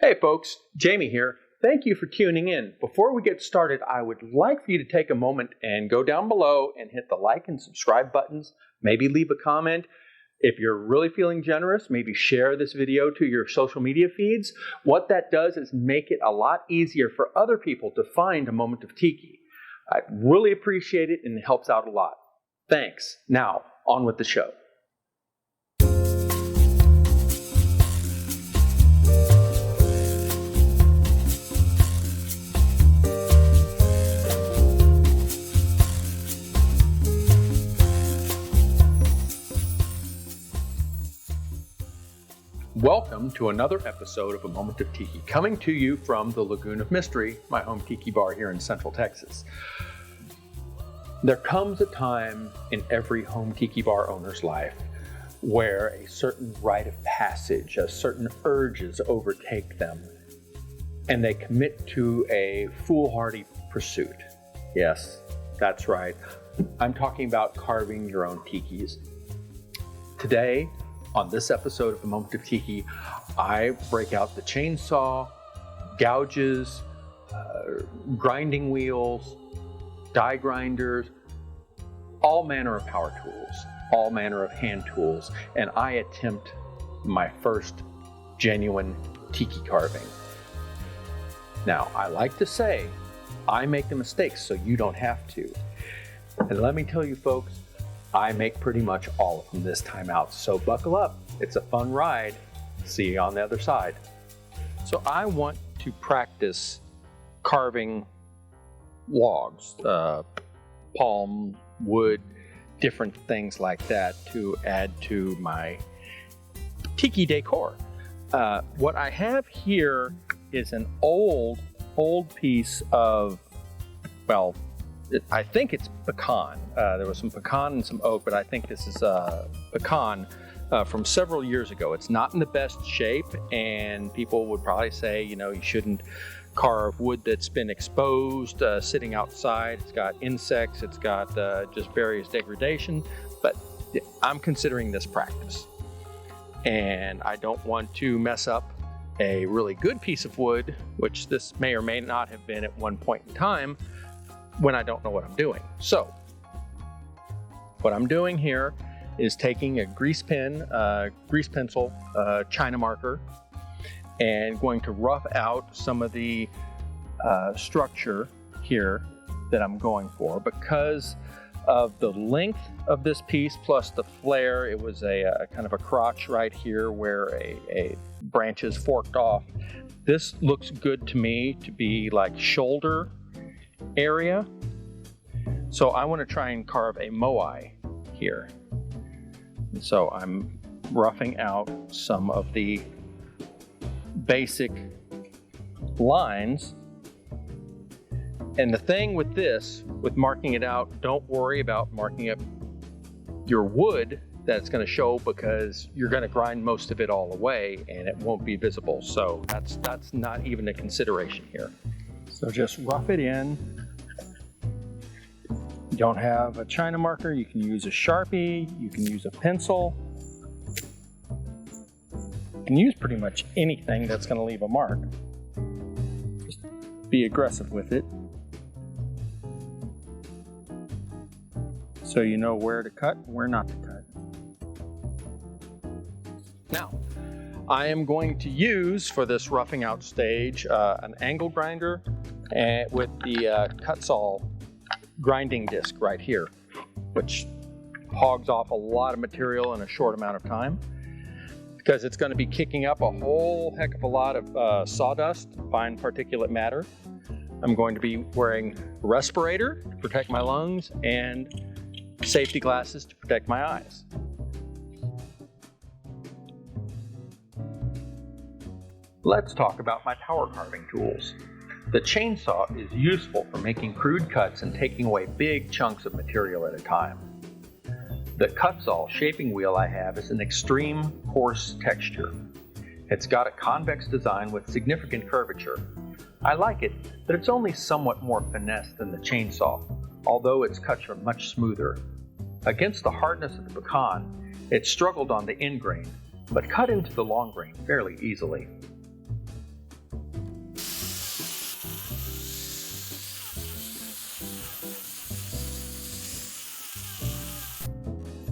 Hey folks, Jamie here. Thank you for tuning in. Before we get started, I would like for you to take a moment and go down below and hit the like and subscribe buttons. Maybe leave a comment. If you're really feeling generous, maybe share this video to your social media feeds. What that does is make it a lot easier for other people to find A Moment of Tiki. I really appreciate it and it helps out a lot. Thanks. Now, on with the show. Welcome to another episode of A Moment of Tiki, coming to you from the Lagoon of Mystery, my home tiki bar here in Central Texas. There comes a time in every home tiki bar owner's life where a certain rite of passage, a certain urges overtake them, and they commit to a foolhardy pursuit. Yes, that's right. I'm talking about carving your own tikis. Today, on this episode of A Moment of Tiki, I break out the chainsaw, gouges, grinding wheels, die grinders, all manner of power tools, all manner of hand tools, and I attempt my first genuine tiki carving. Now, I like to say, I make the mistakes so you don't have to. And let me tell you folks, I make pretty much all of them this time out, so buckle up. It's a fun ride. See you on the other side. So I want to practice carving logs, palm, wood, different things like that to add to my tiki decor. What I have here is an old piece of, well, I think it's pecan. There was some pecan and some oak, but I think this is pecan from several years ago. It's not in the best shape, and people would probably say, you shouldn't carve wood that's been exposed, sitting outside. It's got insects, it's got just various degradation, but I'm considering this practice. And I don't want to mess up a really good piece of wood, which this may or may not have been at one point in time, when I don't know what I'm doing. So what I'm doing here is taking a grease pencil, China marker, and going to rough out some of the structure here that I'm going for. Because of the length of this piece plus the flare, it was a kind of a crotch right here where a branch is forked off. This looks good to me to be like shoulder area. So I want to try and carve a moai here. And so I'm roughing out some of the basic lines. And the thing with this, with marking it out, don't worry about marking up your wood that's going to show, because you're going to grind most of it all away and it won't be visible. So that's not even a consideration here. So just rough it in. You don't have a China marker, you can use a Sharpie, you can use a pencil. You can use pretty much anything that's going to leave a mark. Just be aggressive with it, so you know where to cut and where not to cut. Now, I am going to use, for this roughing out stage, an angle grinder and with the Kutzall grinding disc right here, which hogs off a lot of material in a short amount of time, because it's going to be kicking up a whole heck of a lot of sawdust, fine particulate matter. I'm going to be wearing a respirator to protect my lungs and safety glasses to protect my eyes. Let's talk about my power carving tools. The chainsaw is useful for making crude cuts and taking away big chunks of material at a time. The Kutzall shaping wheel I have is an extreme coarse texture. It's got a convex design with significant curvature. I like it, but it's only somewhat more finessed than the chainsaw, although its cuts are much smoother. Against the hardness of the pecan, it struggled on the end grain, but cut into the long grain fairly easily.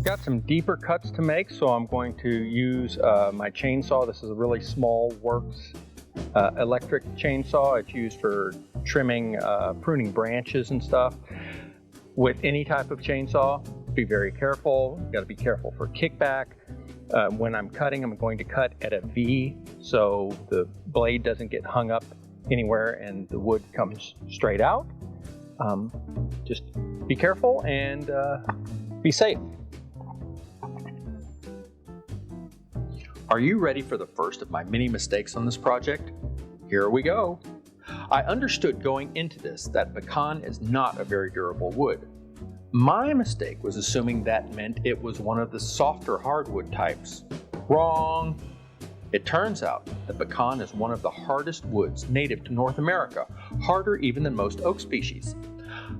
Got some deeper cuts to make, so I'm going to use my chainsaw. This is a really small Works electric chainsaw. It's used for trimming, pruning branches and stuff. With any type of chainsaw, be very careful. You got to be careful for kickback. When I'm cutting, I'm going to cut at a V so the blade doesn't get hung up anywhere and the wood comes straight out. Just be careful and be safe. Are you ready for the first of my many mistakes on this project? Here we go. I understood going into this that pecan is not a very durable wood. My mistake was assuming that meant it was one of the softer hardwood types. Wrong! It turns out that pecan is one of the hardest woods native to North America, harder even than most oak species.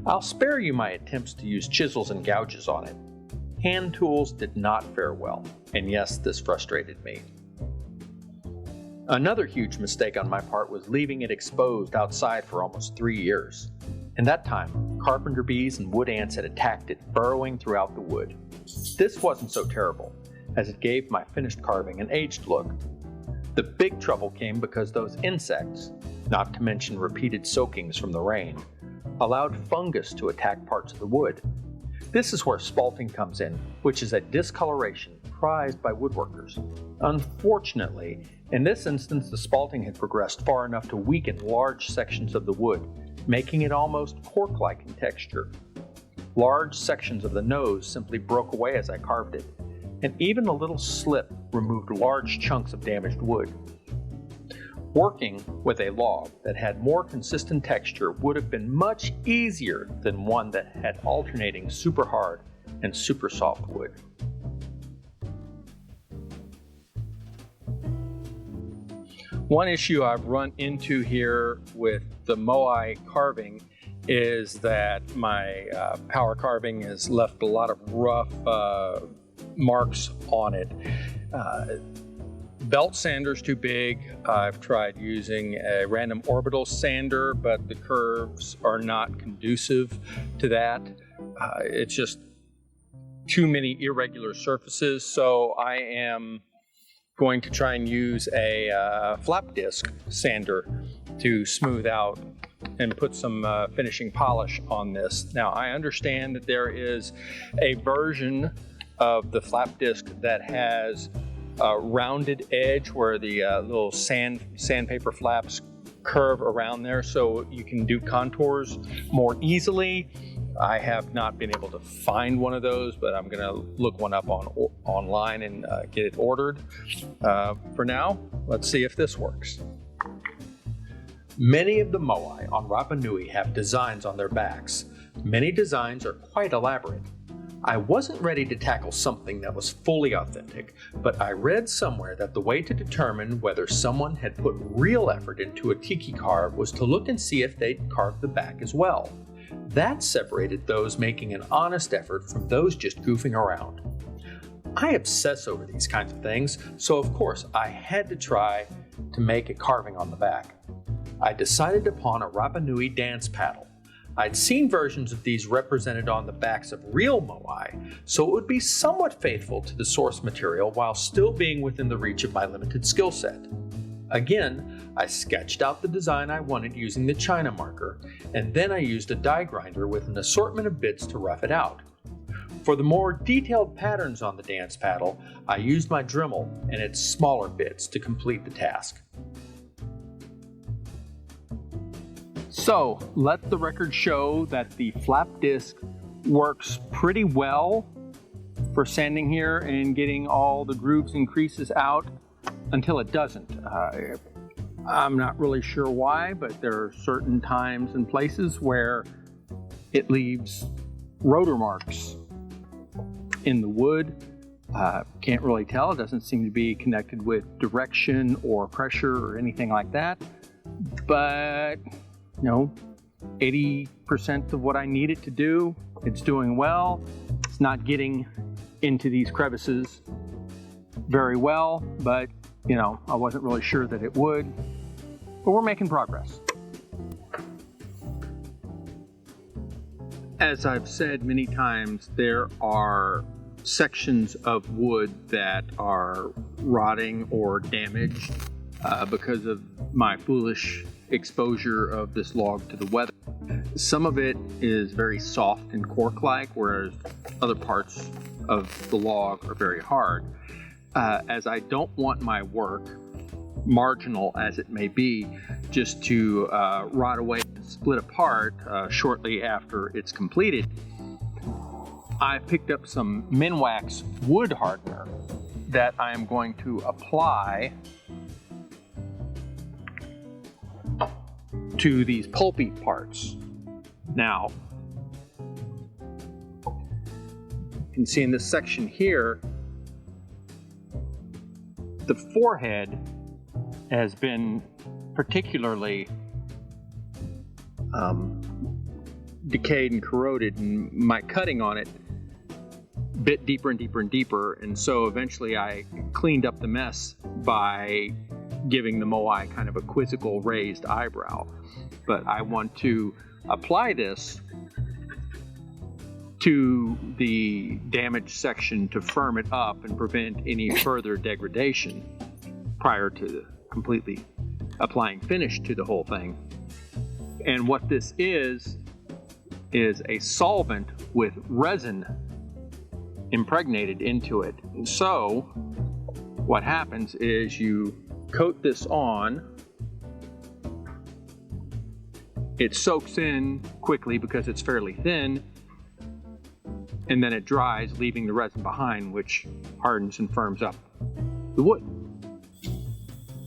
I'll spare you my attempts to use chisels and gouges on it. Hand tools did not fare well, and yes, this frustrated me. Another huge mistake on my part was leaving it exposed outside for almost 3 years. In that time, carpenter bees and wood ants had attacked it, burrowing throughout the wood. This wasn't so terrible, as it gave my finished carving an aged look. The big trouble came because those insects, not to mention repeated soakings from the rain, allowed fungus to attack parts of the wood. This is where spalting comes in, which is a discoloration prized by woodworkers. Unfortunately, in this instance, the spalting had progressed far enough to weaken large sections of the wood, making it almost cork-like in texture. Large sections of the nose simply broke away as I carved it, and even a little slip removed large chunks of damaged wood. Working with a log that had more consistent texture would have been much easier than one that had alternating super hard and super soft wood. One issue I've run into here with the Moai carving is that my power carving has left a lot of rough marks on it. Belt sander's too big. I've tried using a random orbital sander, but the curves are not conducive to that. It's just too many irregular surfaces, so I am going to try and use a flap disc sander to smooth out and put some finishing polish on this. Now, I understand that there is a version of the flap disc that has a rounded edge where the little sandpaper flaps curve around there so you can do contours more easily. I have not been able to find one of those, but I'm going to look one up online and get it ordered. For now, let's see if this works. Many of the Moai on Rapa Nui have designs on their backs. Many designs are quite elaborate. I wasn't ready to tackle something that was fully authentic, but I read somewhere that the way to determine whether someone had put real effort into a tiki carve was to look and see if they'd carved the back as well. That separated those making an honest effort from those just goofing around. I obsess over these kinds of things, so of course I had to try to make a carving on the back. I decided upon a Rapa Nui dance paddle. I'd seen versions of these represented on the backs of real Moai, so it would be somewhat faithful to the source material while still being within the reach of my limited skill set. Again, I sketched out the design I wanted using the China marker, and then I used a die grinder with an assortment of bits to rough it out. For the more detailed patterns on the dance paddle, I used my Dremel and its smaller bits to complete the task. So, let the record show that the flap disc works pretty well for sanding here and getting all the grooves and creases out until it doesn't. I'm not really sure why, but there are certain times and places where it leaves rotor marks in the wood. Can't really tell. It doesn't seem to be connected with direction or pressure or anything like that. But 80% of what I need it to do, it's doing well. It's not getting into these crevices very well, but I wasn't really sure that it would. But we're making progress. As I've said many times, there are sections of wood that are rotting or damaged because of my foolish exposure of this log to the weather. Some of it is very soft and cork-like, whereas other parts of the log are very hard. As I don't want my work, marginal as it may be, just to rot away and split apart shortly after it's completed, I picked up some Minwax wood hardener that I am going to apply to these pulpy parts. Now, you can see in this section here, the forehead has been particularly decayed and corroded, and my cutting on it bit deeper and deeper and deeper, and so eventually I cleaned up the mess by giving the Moai kind of a quizzical raised eyebrow. But I want to apply this to the damaged section to firm it up and prevent any further degradation prior to completely applying finish to the whole thing. And what this is a solvent with resin impregnated into it. And so what happens is you coat this on. It soaks in quickly because it's fairly thin, and then it dries, leaving the resin behind, which hardens and firms up the wood.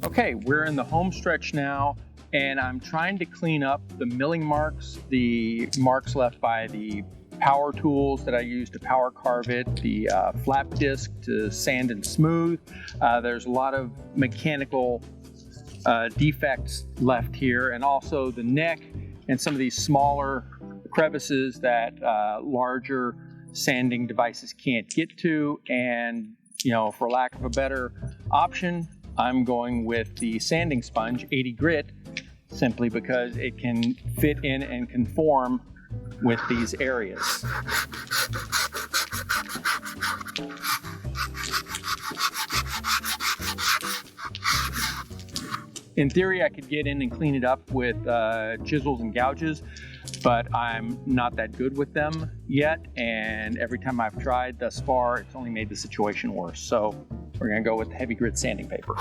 Okay, we're in the home stretch now, and I'm trying to clean up the milling marks, the marks left by the power tools that I use to power carve it, the flap disc to sand and smooth. There's a lot of mechanical defects left here, and also the neck and some of these smaller crevices that larger sanding devices can't get to. And, you know, for lack of a better option, I'm going with the sanding sponge 80 grit, simply because it can fit in and conform with these areas. In theory, I could get in and clean it up with chisels and gouges, but I'm not that good with them yet, and every time I've tried thus far, it's only made the situation worse. So we're gonna go with heavy grit sanding paper.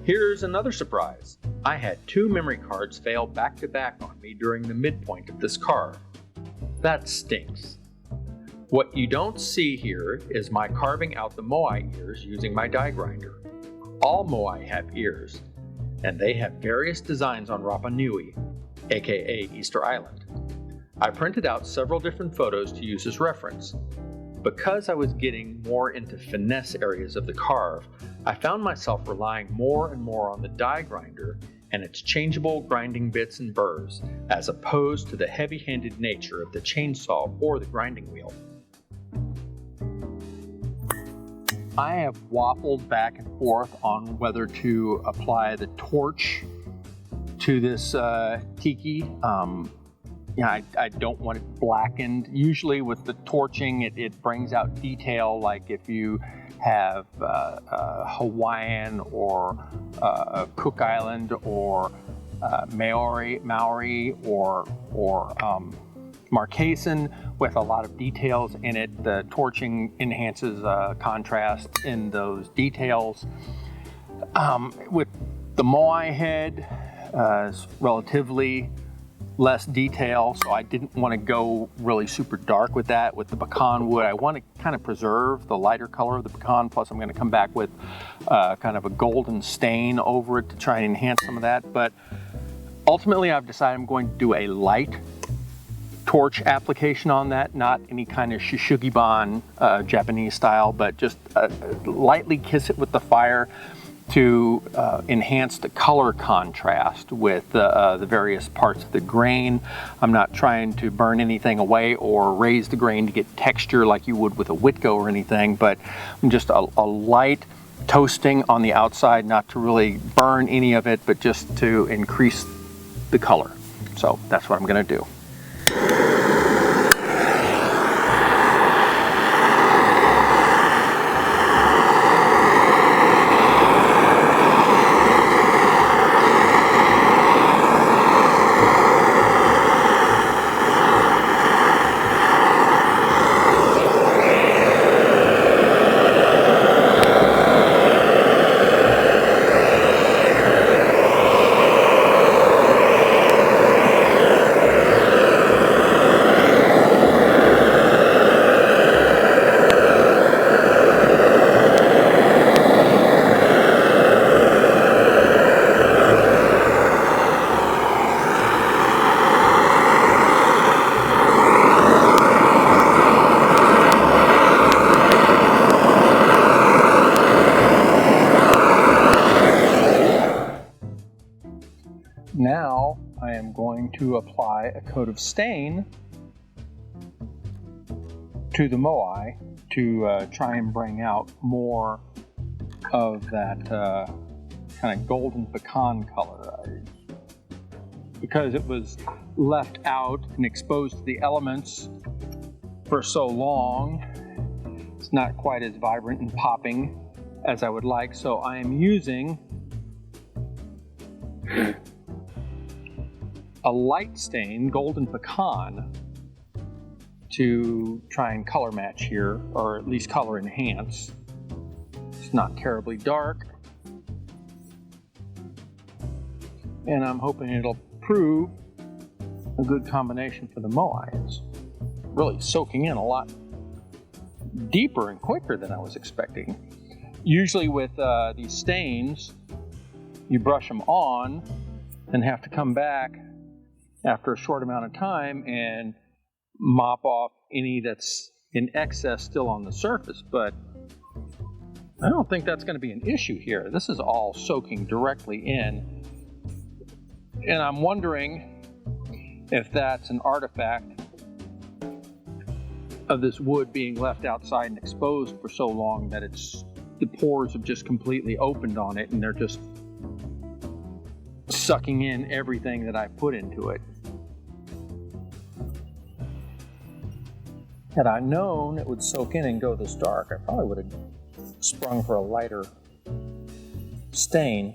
Here's another surprise. I had 2 memory cards fail back to back on me during the midpoint of this carve. That stinks. What you don't see here is my carving out the Moai ears using my die grinder. All Moai have ears, and they have various designs on Rapa Nui, aka Easter Island. I printed out several different photos to use as reference. Because I was getting more into finesse areas of the carve, I found myself relying more and more on the die grinder and its changeable grinding bits and burrs, as opposed to the heavy-handed nature of the chainsaw or the grinding wheel. I have waffled back and forth on whether to apply the torch to this tiki. I don't want it blackened. Usually with the torching, it brings out detail, like if you have Hawaiian or Cook Island or Maori or Marquesan with a lot of details in it. The torching enhances contrast in those details. With the Moai head, it's relatively less detail, so I didn't want to go really super dark with that. With the pecan wood, I want to kind of preserve the lighter color of the pecan, plus I'm going to come back with kind of a golden stain over it to try and enhance some of that. But ultimately I've decided I'm going to do a light torch application on that, not any kind of shishugiban Japanese style, but just lightly kiss it with the fire to enhance the color contrast with the various parts of the grain. I'm not trying to burn anything away or raise the grain to get texture like you would with a Whitco or anything, but just a light toasting on the outside, not to really burn any of it, but just to increase the color. So that's what I'm going to do. Now I am going to apply a coat of stain to the moai to try and bring out more of that kind of golden pecan color. Because it was left out and exposed to the elements for so long, it's not quite as vibrant and popping as I would like, so I am using a light stain, golden pecan, to try and color match here, or at least color enhance. It's not terribly dark, and I'm hoping it'll prove a good combination for the moai. It's really soaking in a lot deeper and quicker than I was expecting. Usually with these stains, you brush them on and have to come back after a short amount of time and mop off any that's in excess still on the surface, but I don't think that's going to be an issue here. This is all soaking directly in, and I'm wondering if that's an artifact of this wood being left outside and exposed for so long that the pores have just completely opened on it and they're just sucking in everything that I put into it. Had I known it would soak in and go this dark, I probably would have sprung for a lighter stain.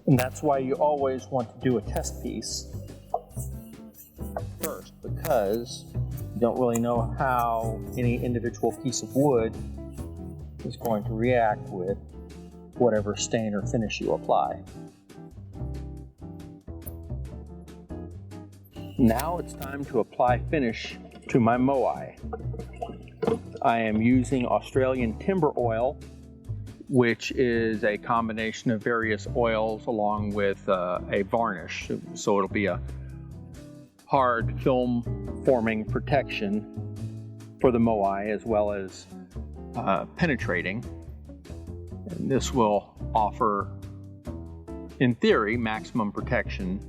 And that's why you always want to do a test piece first, because you don't really know how any individual piece of wood is going to react with whatever stain or finish you apply. Now it's time to apply finish to my moai. I am using Australian timber oil, which is a combination of various oils along with a varnish. So it'll be a hard film forming protection for the moai as well as penetrating. And this will offer, in theory, maximum protection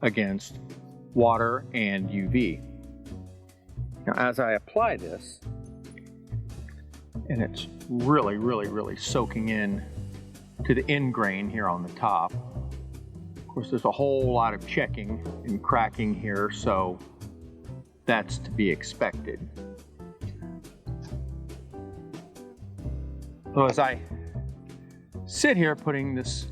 against water and UV. Now, as I apply this, and it's really soaking in to the end grain here on the top. Of course, there's a whole lot of checking and cracking here, so that's to be expected. So as I sit here putting this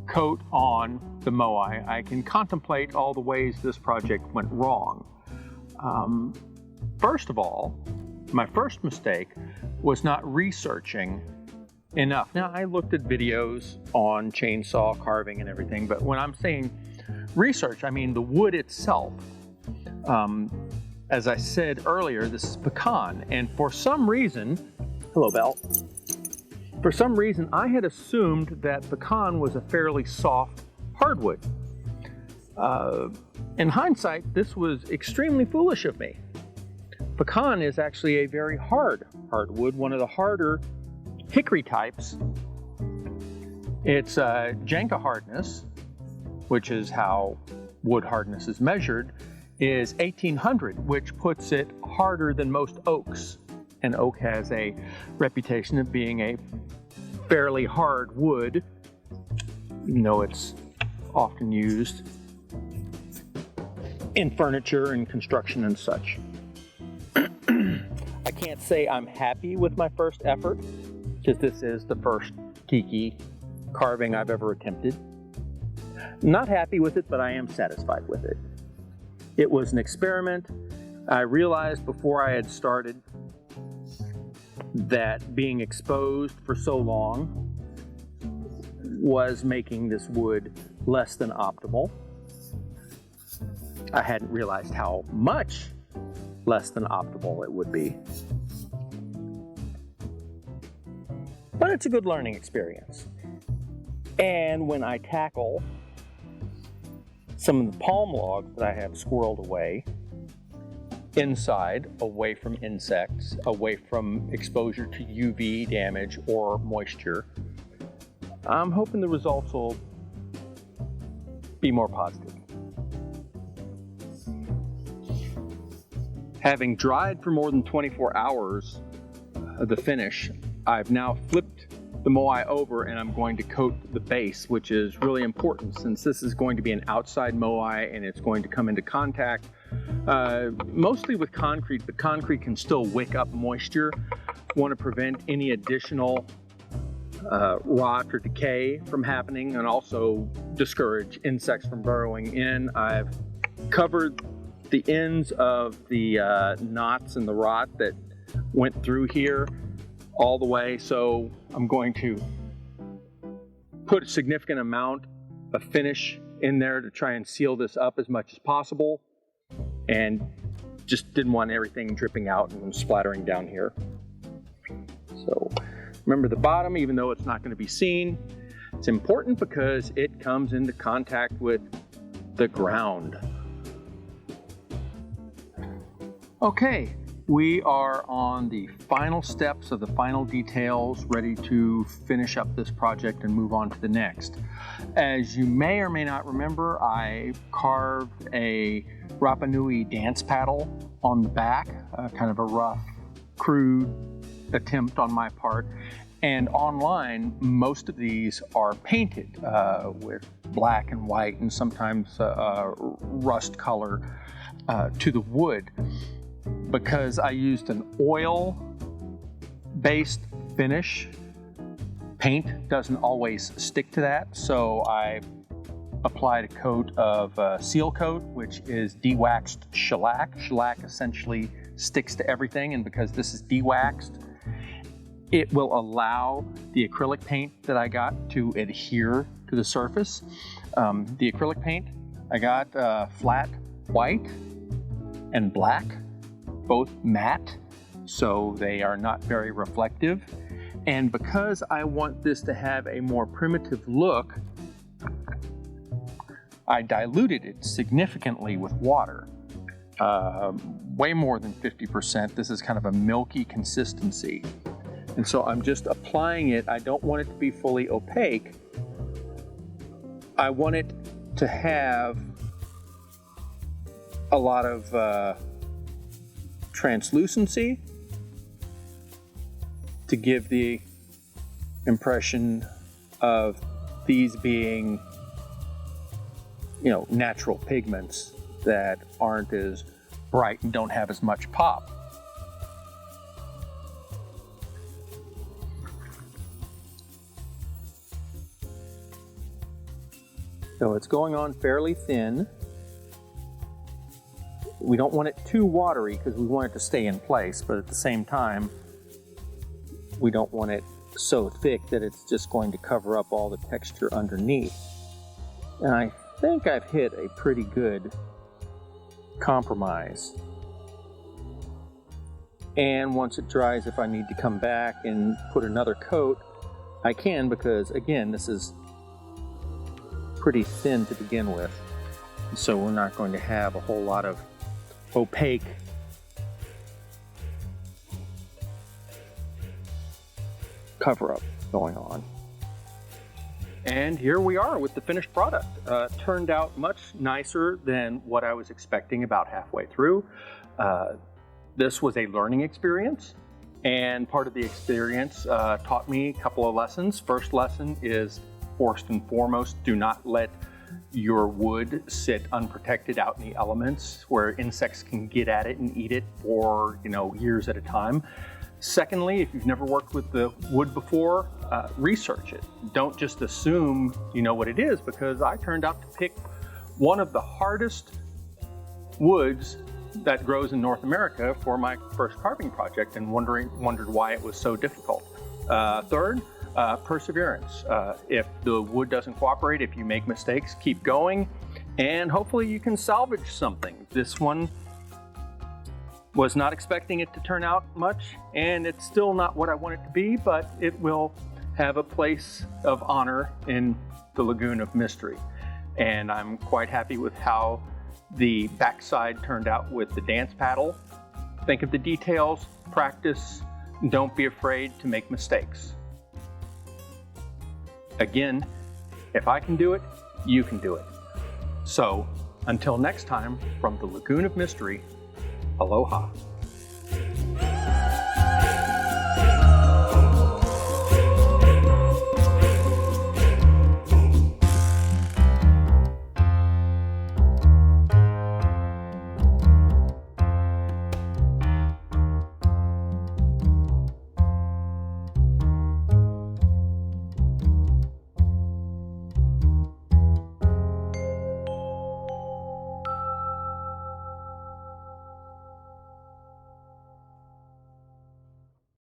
coat on the moai, I can contemplate all the ways this project went wrong. First of all, my first mistake was not researching enough. Now, I looked at videos on chainsaw carving and everything, but when I'm saying research, I mean the wood itself. As I said earlier, this is pecan, and for some reason, hello, Belle. For some reason, I had assumed that pecan was a fairly soft hardwood. In hindsight, this was extremely foolish of me. Pecan is actually a very hard hardwood, one of the harder hickory types. Its Janka hardness, which is how wood hardness is measured, is 1800, which puts it harder than most oaks. And oak has a reputation of being a fairly hard wood, even though it's often used in furniture and construction and such. I can't say I'm happy with my first effort, because this is the first tiki carving I've ever attempted. Not happy with it, but I am satisfied with it. It was an experiment. I realized before I had started that being exposed for so long was making this wood less than optimal. I hadn't realized how much less than optimal it would be. But it's a good learning experience. And when I tackle some of the palm logs that I have squirreled away, inside, away from insects, away from exposure to UV damage or moisture, I'm hoping the results will be more positive. Having dried for more than 24 hours of the finish, I've now flipped the Moai over and I'm going to coat the base, which is really important since this is going to be an outside Moai and it's going to come into contact mostly with concrete, but concrete can still wick up moisture. Want to prevent any additional rot or decay from happening and also discourage insects from burrowing in. I've covered the ends of the knots and the rot that went through here all the way, so I'm going to put a significant amount of finish in there to try and seal this up as much as possible, and just didn't want everything dripping out and splattering down here. So remember the bottom, even though it's not going to be seen, it's important because it comes into contact with the ground. Okay, we are on the final steps of the final details, ready to finish up this project and move on to the next. As you may or may not remember, I carved a Rapa Nui dance paddle on the back, kind of a rough, crude attempt on my part. And online, most of these are painted with black and white and sometimes rust color to the wood. Because I used an oil-based finish, paint doesn't always stick to that, so I applied a coat of seal coat, which is de-waxed shellac. Shellac essentially sticks to everything, and because this is de-waxed, it will allow the acrylic paint that I got to adhere to the surface. The acrylic paint, I got flat white and black, both matte, so they are not very reflective. And because I want this to have a more primitive look, I diluted it significantly with water, way more than 50%. This is kind of a milky consistency. And so I'm just applying it. I don't want it to be fully opaque. I want it to have a lot of translucency to give the impression of these being, natural pigments that aren't as bright and don't have as much pop. So it's going on fairly thin. We don't want it too watery because we want it to stay in place, but at the same time, we don't want it so thick that it's just going to cover up all the texture underneath. And I think I've hit a pretty good compromise. And once it dries, if I need to come back and put another coat, I can, because again, this is pretty thin to begin with. So we're not going to have a whole lot of opaque cover-up going on. And here we are with the finished product. Turned out much nicer than what I was expecting about halfway through. This was a learning experience, and part of the experience taught me a couple of lessons. First lesson is, first and foremost, do not let your wood sit unprotected out in the elements where insects can get at it and eat it for years at a time. Secondly, if you've never worked with the wood before, research it. Don't just assume you know what it is, because I turned out to pick one of the hardest woods that grows in North America for my first carving project, and wondered why it was so difficult. Third, perseverance. If the wood doesn't cooperate, if you make mistakes, keep going, and hopefully you can salvage something. This one was not expecting it to turn out much, and it's still not what I want it to be, but it will have a place of honor in the Lagoon of Mystery. And I'm quite happy with how the backside turned out with the dance paddle. Think of the details, practice, don't be afraid to make mistakes. Again, if I can do it, you can do it. So, until next time, from the Lagoon of Mystery, aloha.